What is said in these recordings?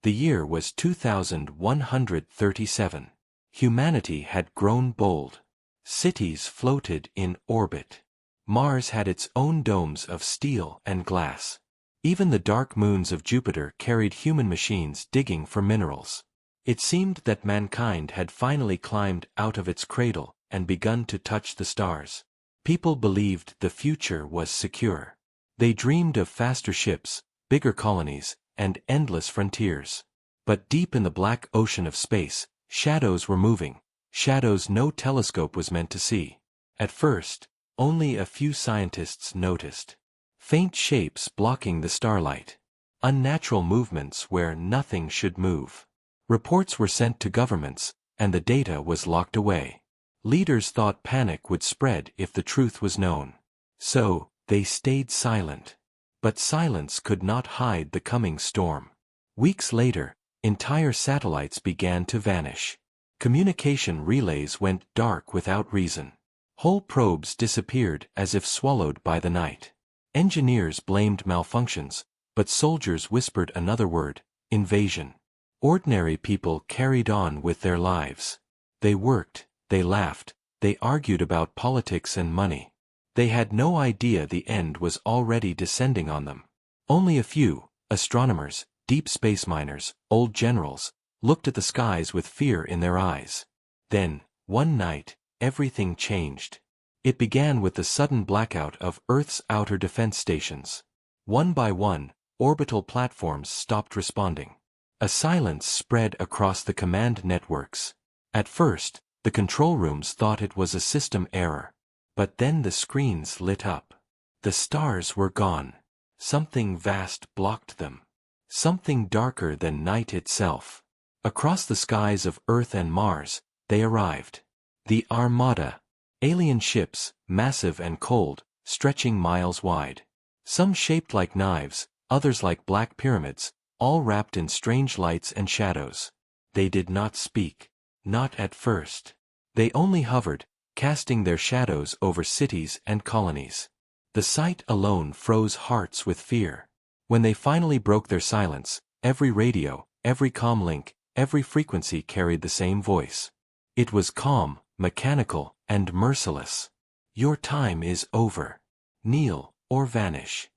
The year was 2137. Humanity had grown bold. Cities floated in orbit. Mars had its own domes of steel and glass. Even the dark moons of Jupiter carried human machines digging for minerals. It seemed that mankind had finally climbed out of its cradle and begun to touch the stars. People believed the future was secure. They dreamed of faster ships, bigger colonies, and endless frontiers. But deep in the black ocean of space, shadows were moving, shadows no telescope was meant to see. At first, only a few scientists noticed. Faint shapes blocking the starlight. Unnatural movements where nothing should move. Reports were sent to governments, and the data was locked away. Leaders thought panic would spread if the truth was known. So, they stayed silent. But silence could not hide the coming storm. Weeks later, entire satellites began to vanish. Communication relays went dark without reason. Whole probes disappeared as if swallowed by the night. Engineers blamed malfunctions, but soldiers whispered another word: invasion. Ordinary people carried on with their lives. They worked, they laughed, they argued about politics and money. They had no idea the end was already descending on them. Only a few, astronomers, deep space miners, old generals, looked at the skies with fear in their eyes. Then, one night, everything changed. It began with the sudden blackout of Earth's outer defense stations. One by one, orbital platforms stopped responding. A silence spread across the command networks. At first, the control rooms thought it was a system error. But then the screens lit up. The stars were gone. Something vast blocked them. Something darker than night itself. Across the skies of Earth and Mars, they arrived. The Armada. Alien ships, massive and cold, stretching miles wide. Some shaped like knives, others like black pyramids, all wrapped in strange lights and shadows. They did not speak. Not at first. They only hovered, casting their shadows over cities and colonies. The sight alone froze hearts with fear. When they finally broke their silence, every radio, every comm link, every frequency carried the same voice. It was calm, mechanical, and merciless. Your time is over. Kneel or vanish.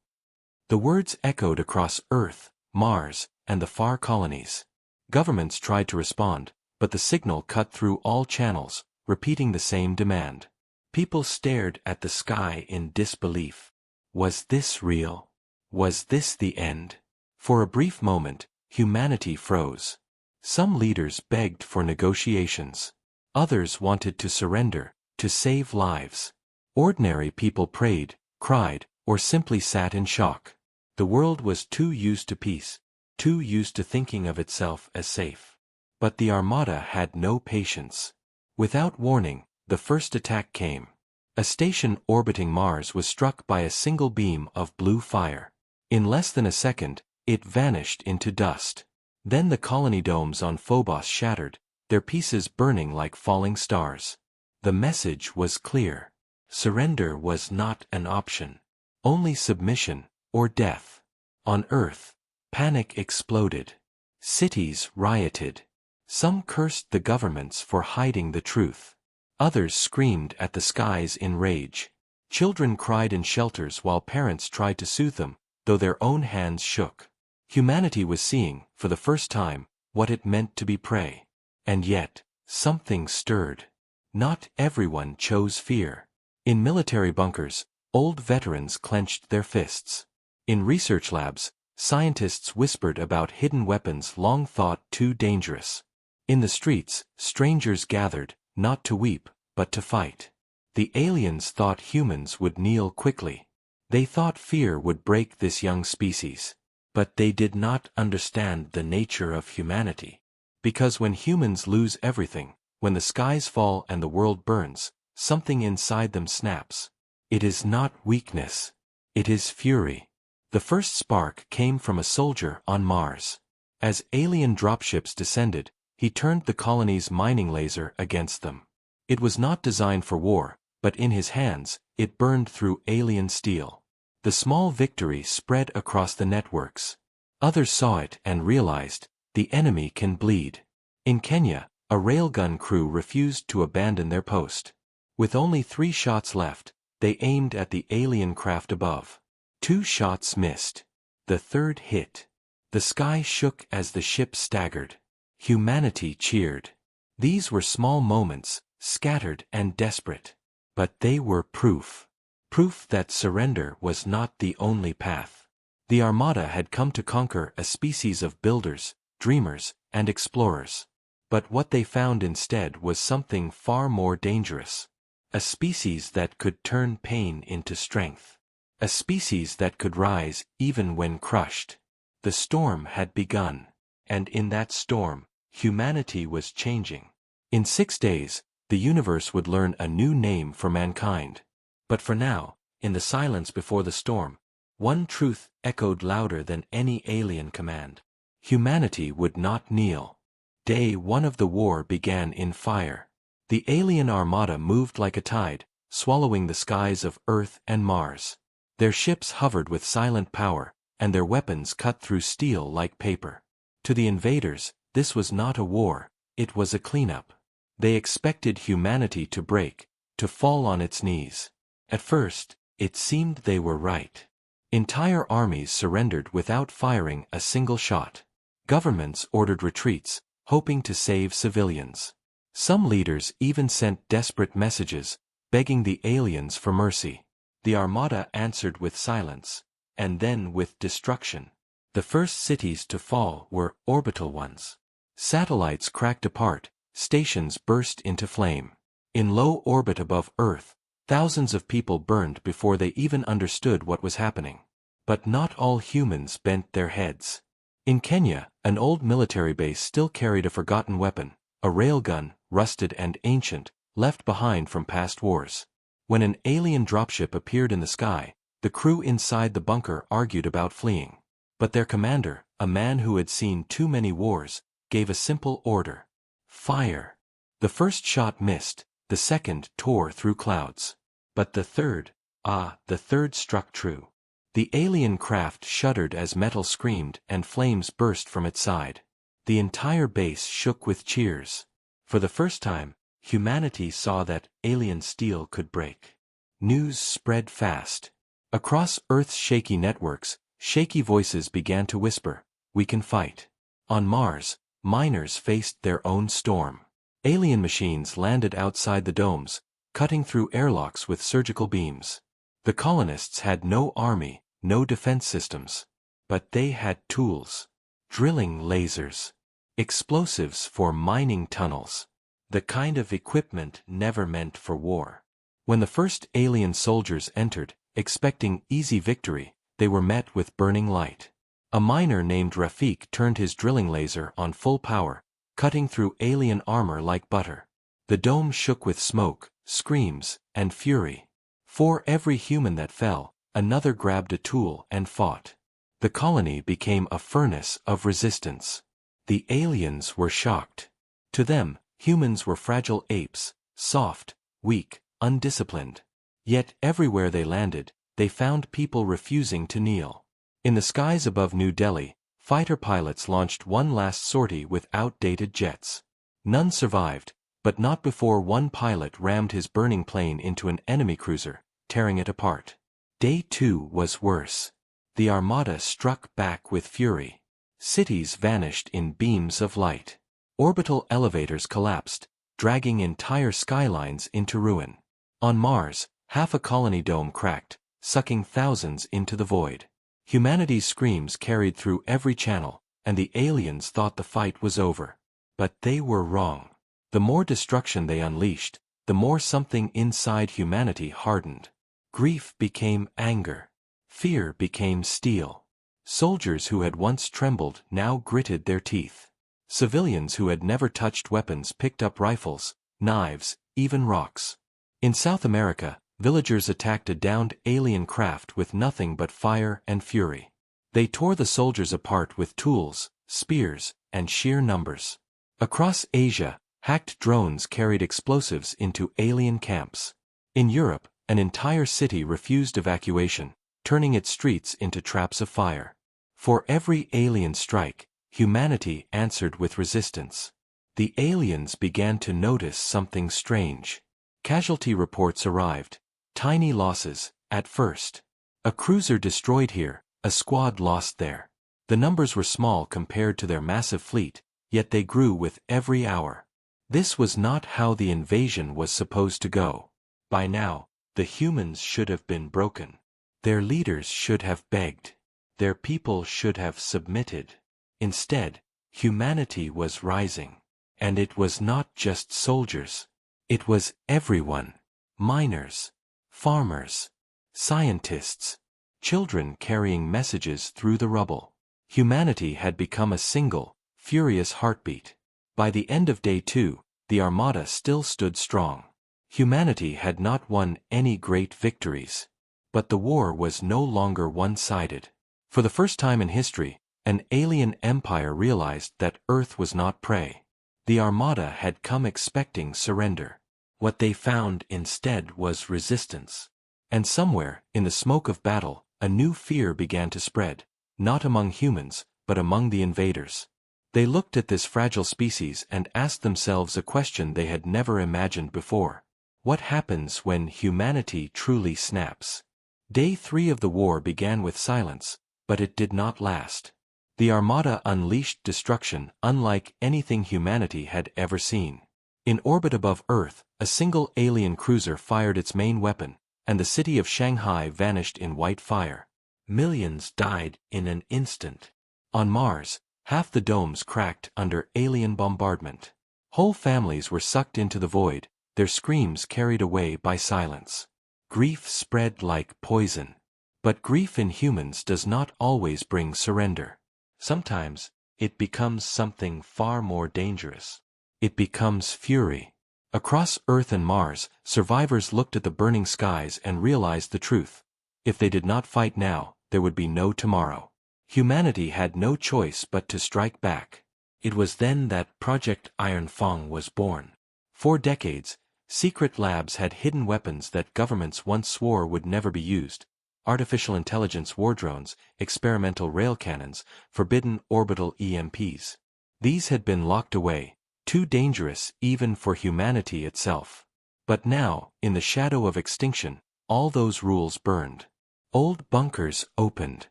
The words echoed across Earth, Mars, and the far colonies. Governments tried to respond, but the signal cut through all channels, repeating the same demand. People stared at the sky in disbelief. Was this real? Was this the end? For a brief moment, humanity froze. Some leaders begged for negotiations. Others wanted to surrender, to save lives. Ordinary people prayed, cried, or simply sat in shock. The world was too used to peace, too used to thinking of itself as safe. But the Armada had no patience. Without warning, the first attack came. A station orbiting Mars was struck by a single beam of blue fire. In less than a second, it vanished into dust. Then the colony domes on Phobos shattered, their pieces burning like falling stars. The message was clear. Surrender was not an option. Only submission, or death. On Earth, panic exploded. Cities rioted. Some cursed the governments for hiding the truth. Others screamed at the skies in rage. Children cried in shelters while parents tried to soothe them, though their own hands shook. Humanity was seeing, for the first time, what it meant to be prey. And yet, something stirred. Not everyone chose fear. In military bunkers, old veterans clenched their fists. In research labs, scientists whispered about hidden weapons long thought too dangerous. In the streets, strangers gathered, not to weep, but to fight. The aliens thought humans would kneel quickly. They thought fear would break this young species. But they did not understand the nature of humanity. Because when humans lose everything, when the skies fall and the world burns, something inside them snaps. It is not weakness. It is fury. The first spark came from a soldier on Mars. As alien dropships descended, he turned the colony's mining laser against them. It was not designed for war, but in his hands, it burned through alien steel. The small victory spread across the networks. Others saw it and realized, the enemy can bleed. In Kenya, a railgun crew refused to abandon their post. With only 3 shots left, they aimed at the alien craft above. 2 shots missed. The third hit. The sky shook as the ship staggered. Humanity cheered. These were small moments, scattered and desperate. But they were proof. Proof that surrender was not the only path. The Armada had come to conquer a species of builders, dreamers, and explorers. But what they found instead was something far more dangerous. A species that could turn pain into strength. A species that could rise even when crushed. The storm had begun. And in that storm, humanity was changing. In 6 days, the universe would learn a new name for mankind. But for now, in the silence before the storm, one truth echoed louder than any alien command. Humanity would not kneel. Day 1 of the war began in fire. The alien armada moved like a tide, swallowing the skies of Earth and Mars. Their ships hovered with silent power, and their weapons cut through steel like paper. To the invaders, this was not a war, it was a cleanup. They expected humanity to break, to fall on its knees. At first, it seemed they were right. Entire armies surrendered without firing a single shot. Governments ordered retreats, hoping to save civilians. Some leaders even sent desperate messages, begging the aliens for mercy. The Armada answered with silence, and then with destruction. The first cities to fall were orbital ones. Satellites cracked apart, stations burst into flame. In low orbit above Earth, thousands of people burned before they even understood what was happening. But not all humans bent their heads. In Kenya, an old military base still carried a forgotten weapon, a railgun, rusted and ancient, left behind from past wars. When an alien dropship appeared in the sky, the crew inside the bunker argued about fleeing. But their commander, a man who had seen too many wars, gave a simple order. Fire. The first shot missed, the second tore through clouds. But the third struck true. The alien craft shuddered as metal screamed and flames burst from its side. The entire base shook with cheers. For the first time, humanity saw that alien steel could break. News spread fast. Across Earth's shaky networks, shaky voices began to whisper, "We can fight." On Mars, miners faced their own storm. Alien machines landed outside the domes, cutting through airlocks with surgical beams. The colonists had no army, no defense systems. But they had tools. Drilling lasers. Explosives for mining tunnels. The kind of equipment never meant for war. When the first alien soldiers entered, expecting easy victory, they were met with burning light. A miner named Rafik turned his drilling laser on full power, cutting through alien armor like butter. The dome shook with smoke, screams, and fury. For every human that fell, another grabbed a tool and fought. The colony became a furnace of resistance. The aliens were shocked. To them, humans were fragile apes, soft, weak, undisciplined. Yet everywhere they landed, they found people refusing to kneel. In the skies above New Delhi, fighter pilots launched one last sortie with outdated jets. None survived, but not before one pilot rammed his burning plane into an enemy cruiser, tearing it apart. Day 2 was worse. The Armada struck back with fury. Cities vanished in beams of light. Orbital elevators collapsed, dragging entire skylines into ruin. On Mars, half a colony dome cracked, sucking thousands into the void. Humanity's screams carried through every channel, and the aliens thought the fight was over. But they were wrong. The more destruction they unleashed, the more something inside humanity hardened. Grief became anger. Fear became steel. Soldiers who had once trembled now gritted their teeth. Civilians who had never touched weapons picked up rifles, knives, even rocks. In South America, villagers attacked a downed alien craft with nothing but fire and fury. They tore the soldiers apart with tools, spears, and sheer numbers. Across Asia, hacked drones carried explosives into alien camps. In Europe, an entire city refused evacuation, turning its streets into traps of fire. For every alien strike, humanity answered with resistance. The aliens began to notice something strange. Casualty reports arrived. Tiny losses, at first. A cruiser destroyed here, a squad lost there. The numbers were small compared to their massive fleet, yet they grew with every hour. This was not how the invasion was supposed to go. By now, the humans should have been broken. Their leaders should have begged. Their people should have submitted. Instead, humanity was rising. And it was not just soldiers. It was everyone. Miners, farmers, scientists, children carrying messages through the rubble. Humanity had become a single, furious heartbeat. By the end of Day 2, the Armada still stood strong. Humanity had not won any great victories. But the war was no longer one-sided. For the first time in history, an alien empire realized that Earth was not prey. The Armada had come expecting surrender. What they found instead was resistance. And somewhere, in the smoke of battle, a new fear began to spread, not among humans, but among the invaders. They looked at this fragile species and asked themselves a question they had never imagined before. What happens when humanity truly snaps? Day 3 of the war began with silence, but it did not last. The Armada unleashed destruction unlike anything humanity had ever seen. In orbit above Earth, a single alien cruiser fired its main weapon, and the city of Shanghai vanished in white fire. Millions died in an instant. On Mars, half the domes cracked under alien bombardment. Whole families were sucked into the void, their screams carried away by silence. Grief spread like poison. But grief in humans does not always bring surrender. Sometimes, it becomes something far more dangerous. It becomes fury. Across Earth and Mars, survivors looked at the burning skies and realized the truth. If they did not fight now, there would be no tomorrow. Humanity had no choice but to strike back. It was then that Project Iron Fang was born. For decades, secret labs had hidden weapons that governments once swore would never be used. Artificial intelligence war drones, experimental rail cannons, forbidden orbital EMPs. These had been locked away, too dangerous even for humanity itself. But now, in the shadow of extinction, all those rules burned. Old bunkers opened.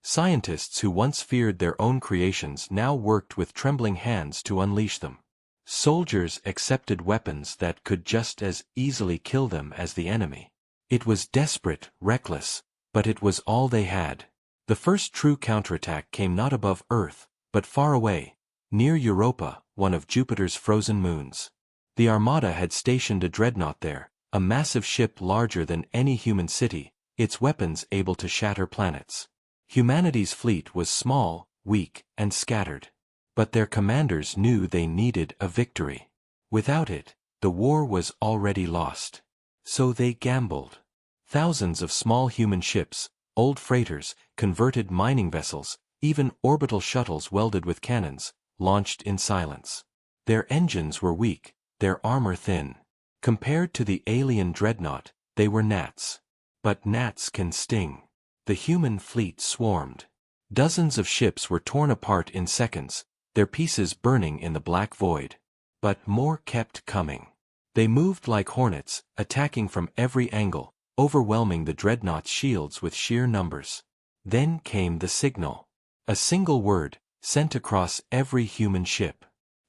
Scientists who once feared their own creations now worked with trembling hands to unleash them. Soldiers accepted weapons that could just as easily kill them as the enemy. It was desperate, reckless, but it was all they had. The first true counterattack came not above Earth, but far away, near Europa, one of Jupiter's frozen moons. The Armada had stationed a dreadnought there, a massive ship larger than any human city, its weapons able to shatter planets. Humanity's fleet was small, weak, and scattered. But their commanders knew they needed a victory. Without it, the war was already lost. So they gambled. Thousands of small human ships, old freighters, converted mining vessels, even orbital shuttles welded with cannons, launched in silence. Their engines were weak, their armor thin. Compared to the alien dreadnought, they were gnats. But gnats can sting. The human fleet swarmed. Dozens of ships were torn apart in seconds, their pieces burning in the black void. But more kept coming. They moved like hornets, attacking from every angle, overwhelming the dreadnought's shields with sheer numbers. Then came the signal. A single word, sent across every human ship.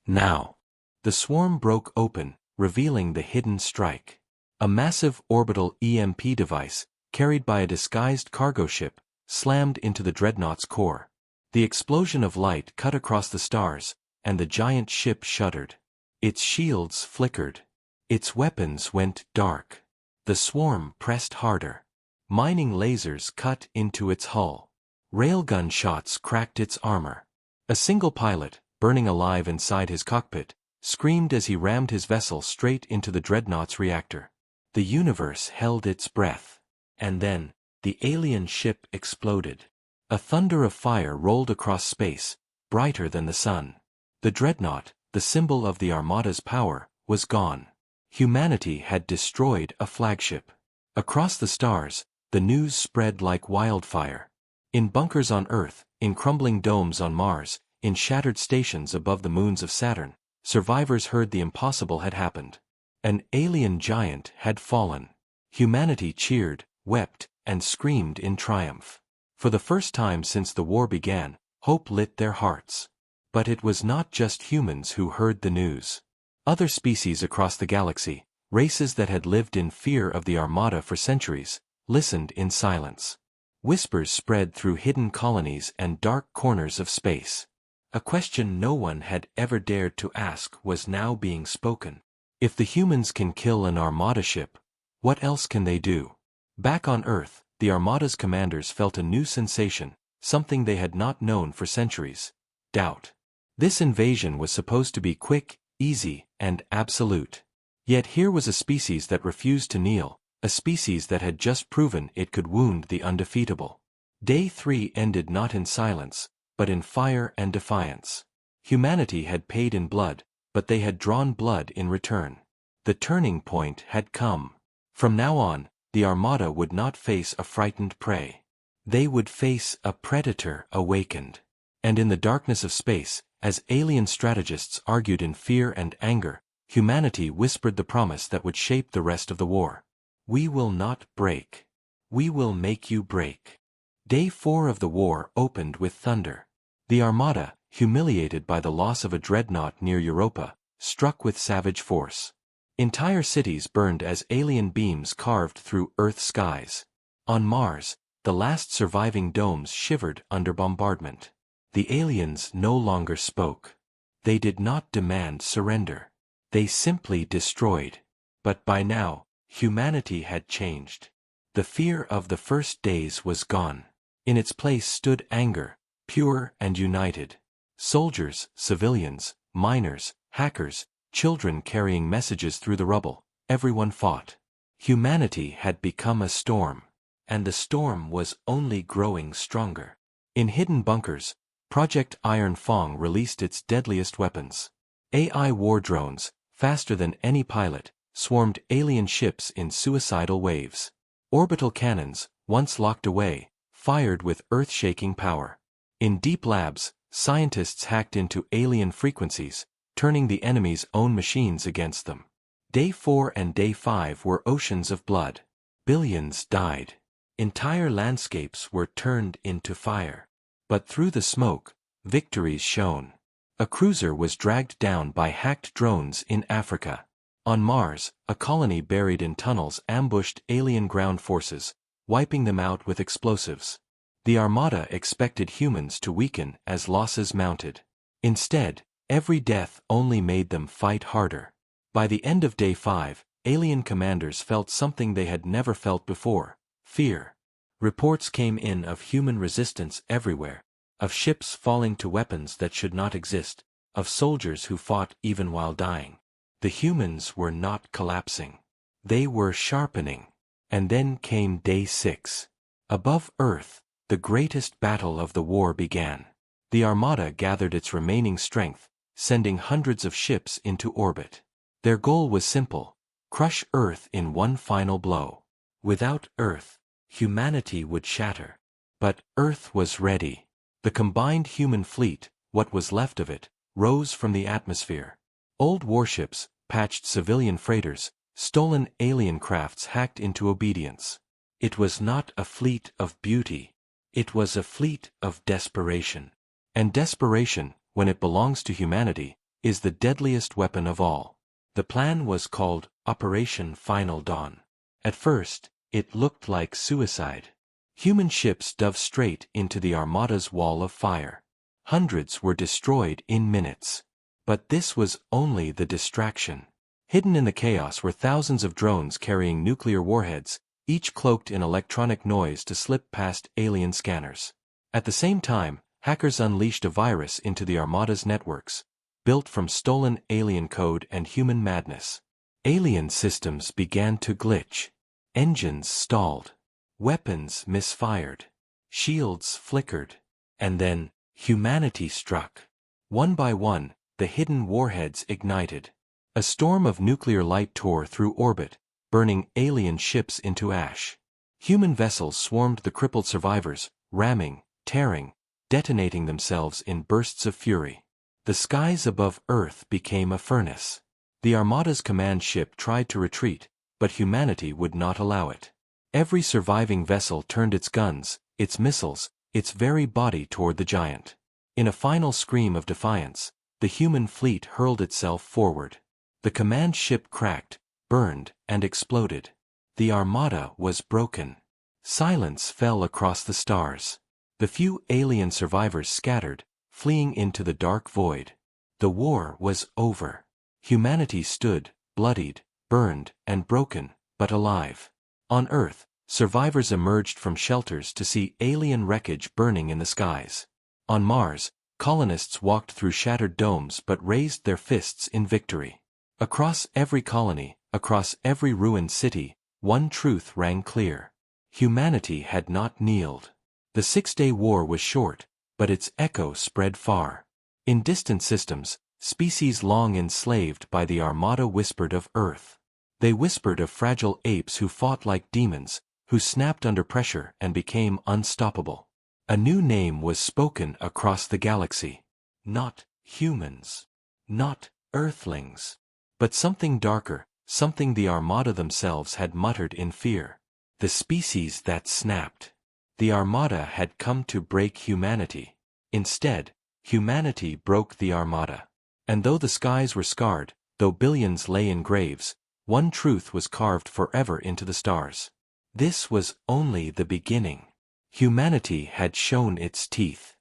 Now. The swarm broke open, revealing the hidden strike. A massive orbital EMP device, carried by a disguised cargo ship, slammed into the dreadnought's core. The explosion of light cut across the stars, and the giant ship shuddered. Its shields flickered. Its weapons went dark. The swarm pressed harder. Mining lasers cut into its hull. Railgun shots cracked its armor. A single pilot, burning alive inside his cockpit, screamed as he rammed his vessel straight into the dreadnought's reactor. The universe held its breath. And then, the alien ship exploded. A thunder of fire rolled across space, brighter than the sun. The dreadnought, the symbol of the Armada's power, was gone. Humanity had destroyed a flagship. Across the stars, the news spread like wildfire. In bunkers on Earth, in crumbling domes on Mars, in shattered stations above the moons of Saturn, survivors heard the impossible had happened. An alien giant had fallen. Humanity cheered, wept, and screamed in triumph. For the first time since the war began, hope lit their hearts. But it was not just humans who heard the news. Other species across the galaxy, races that had lived in fear of the Armada for centuries, listened in silence. Whispers spread through hidden colonies and dark corners of space. A question no one had ever dared to ask was now being spoken. If the humans can kill an Armada ship, what else can they do? Back on Earth, the Armada's commanders felt a new sensation, something they had not known for centuries: doubt. This invasion was supposed to be quick, easy, and absolute. Yet here was a species that refused to kneel, a species that had just proven it could wound the undefeatable. Day 3 ended not in silence, but in fire and defiance. Humanity had paid in blood, but they had drawn blood in return. The turning point had come. From now on, the Armada would not face a frightened prey. They would face a predator awakened. And in the darkness of space, as alien strategists argued in fear and anger, humanity whispered the promise that would shape the rest of the war. We will not break. We will make you break. Day 4 of the war opened with thunder. The Armada, humiliated by the loss of a dreadnought near Europa, struck with savage force. Entire cities burned as alien beams carved through Earth's skies. On Mars, the last surviving domes shivered under bombardment. The aliens no longer spoke. They did not demand surrender. They simply destroyed. But by now, humanity had changed. The fear of the first days was gone. In its place stood anger, pure and united. Soldiers, civilians, miners, hackers, children carrying messages through the rubble, everyone fought. Humanity had become a storm. And the storm was only growing stronger. In hidden bunkers, Project Iron Fang released its deadliest weapons. AI war drones, faster than any pilot, swarmed alien ships in suicidal waves. Orbital cannons, once locked away, fired with earth-shaking power. In deep labs, scientists hacked into alien frequencies, turning the enemy's own machines against them. Day 4 and Day 5 were oceans of blood. Billions died. Entire landscapes were turned into fire. But through the smoke, victories shone. A cruiser was dragged down by hacked drones in Africa. On Mars, a colony buried in tunnels ambushed alien ground forces, wiping them out with explosives. The Armada expected humans to weaken as losses mounted. Instead, every death only made them fight harder. By the end of Day 5, alien commanders felt something they had never felt before: fear. Reports came in of human resistance everywhere, of ships falling to weapons that should not exist, of soldiers who fought even while dying. The humans were not collapsing. They were sharpening. And then came Day 6. Above Earth, the greatest battle of the war began. The Armada gathered its remaining strength, sending hundreds of ships into orbit. Their goal was simple: crush Earth in one final blow. Without Earth, humanity would shatter. But Earth was ready. The combined human fleet, what was left of it, rose from the atmosphere. Old warships, patched civilian freighters, stolen alien crafts hacked into obedience. It was not a fleet of beauty. It was a fleet of desperation. And desperation, when it belongs to humanity, is the deadliest weapon of all. The plan was called Operation Final Dawn. At first, it looked like suicide. Human ships dove straight into the Armada's wall of fire. Hundreds were destroyed in minutes. But this was only the distraction. Hidden in the chaos were thousands of drones carrying nuclear warheads, each cloaked in electronic noise to slip past alien scanners. At the same time, hackers unleashed a virus into the Armada's networks, built from stolen alien code and human madness. Alien systems began to glitch. Engines stalled. Weapons misfired. Shields flickered. And then, humanity struck. One by one, the hidden warheads ignited. A storm of nuclear light tore through orbit, burning alien ships into ash. Human vessels swarmed the crippled survivors, ramming, tearing, detonating themselves in bursts of fury. The skies above Earth became a furnace. The Armada's command ship tried to retreat, but humanity would not allow it. Every surviving vessel turned its guns, its missiles, its very body toward the giant. In a final scream of defiance, the human fleet hurled itself forward. The command ship cracked, burned, and exploded. The Armada was broken. Silence fell across the stars. The few alien survivors scattered, fleeing into the dark void. The war was over. Humanity stood, bloodied, burned, and broken, but alive. On Earth, survivors emerged from shelters to see alien wreckage burning in the skies. On Mars, colonists walked through shattered domes but raised their fists in victory. Across every colony, across every ruined city, one truth rang clear. Humanity had not kneeled. The Six-Day War was short, but its echo spread far. In distant systems, species long enslaved by the Armada whispered of Earth. They whispered of fragile apes who fought like demons, who snapped under pressure and became unstoppable. A new name was spoken across the galaxy. Not humans. Not Earthlings. But something darker, something the Armada themselves had muttered in fear. The species that snapped. The Armada had come to break humanity. Instead, humanity broke the Armada. And though the skies were scarred, though billions lay in graves, one truth was carved forever into the stars. This was only the beginning. Humanity had shown its teeth.